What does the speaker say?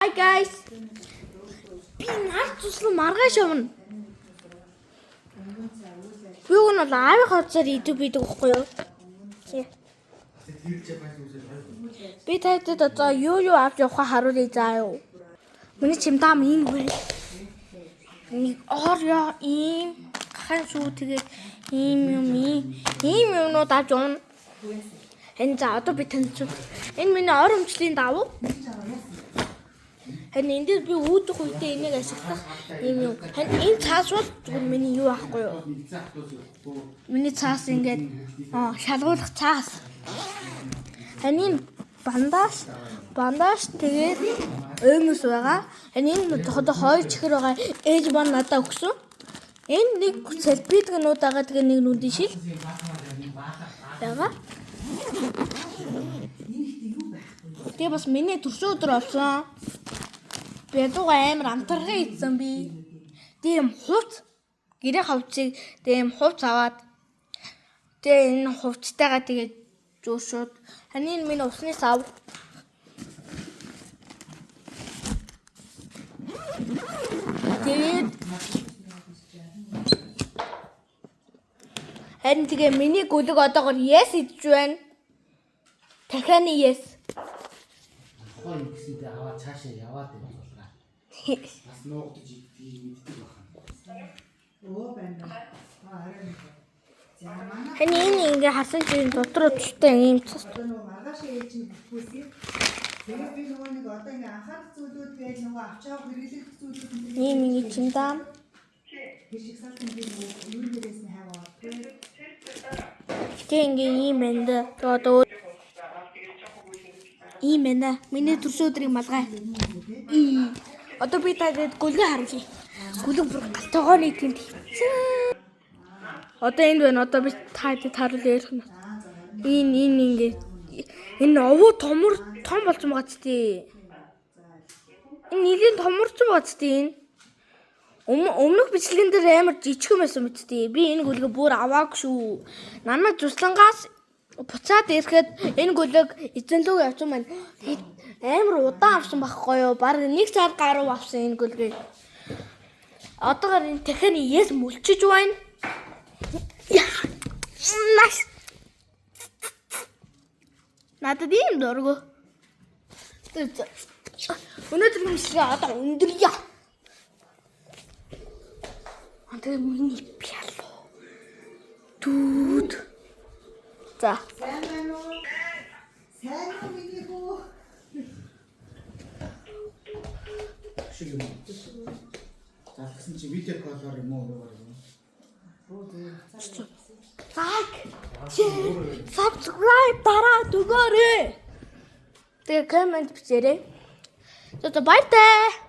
Hi guys. Би нар туслан маргааш явна. Би өнөө лайв хавцаар YouTube хийдэг байхгүй юу? Би таатай одоо юу авч явах харуулъя заа юу. Миний чимдам ийм вэ? Нэг орё ийм хан шүү тэгээд ийм юмнууд авч явна. Энэ за одоо би танилцуул. Энэ миний ор өмчлийн давуу. Харин эндээс би үүдэх үедээ энийг ашиглах юм юу. Харин энэ цаас бол зөвхөн миний юу аахгүй юу. Миний цаас ингээд шалгуулах цаас. Харин энэ бандаж тэгээд өөмөс байгаа. Харин энэ одоо хоёр чихэр байгаа. Ээж маань надад өгсөн. Энэ нэг селбидгнүүд байгаа тэгээ нэг нүдийн шил. Яга. Тэгээ бас миний төрсөн өдөр болсон. Би дугаа амар амтарга ийдсэн би. Тийм хувц гэрээ хавцыг тийм хувц аваад тэгээ энэ хувцтайгаа тэгээ жуушууд. Ханийн миний усны сав. Тэгээд харин тэгээ миний гүлэг одоогор yes идэж байна. Дахианы yes. Хой гэсэндээ аваад цаашаа яваад байх болгаа. Бас нуугдаж идэх байна. Оо байна. Харин. Ханийн ингээ харсан чинь дотроо тустай юм цус. Маргааш ээж нь бүтгүүлсэн. Тэгээ би нөгөө нэг одоо ингээ анхаарал зүйлүүд гэж нөгөө авч авах хэрэглэх зүйлүүд Ийм миний чимдам. тэр шиг салтын би нөгөө юу нэрээс нь хайваа. Тэгээ ингээ ийм энд одоо ийм ээ. Миний төрсөн өдрийн малгай. Одоо би таад гүлгээ харуулъя. Гүлэг бүр галтайгоо нэг тийм. Одоо энд байна. Одоо би таад харуулъя ярих нь. Энэ ингээ энэ овоо том болсон байгаа ч тий. Энэ нэлийн томорсон байгаа ч тий. Өмнөх бичлэгэн дээр амар жижигхэн байсан мэт тий. Би энэ гүлгээ бүр аваагүй шүү. Нана зүслангаас буцаад ирэхэд энэ гүлэг эзэн лөө явсан маань амар удаан авсан байхгүй юу? Бараг 1 цаг гаруй авсан энэ гүлгээ. Одоогоор энэ техник yes мүлчиж байна. Nice. Надад ийм дургу. Өнөөдрийн бичлэгээ одоо өндөрье. Тэгээ миний пиало. Дүүд. За. Сайн байна уу? Сайн уу миний хүү? Шиг юм. Залгсан чи видео колоор юм уу юу юм? Like, share, subscribe дараа дүгээрэй. Тэгээ коммент бичээрэй. За баяртай.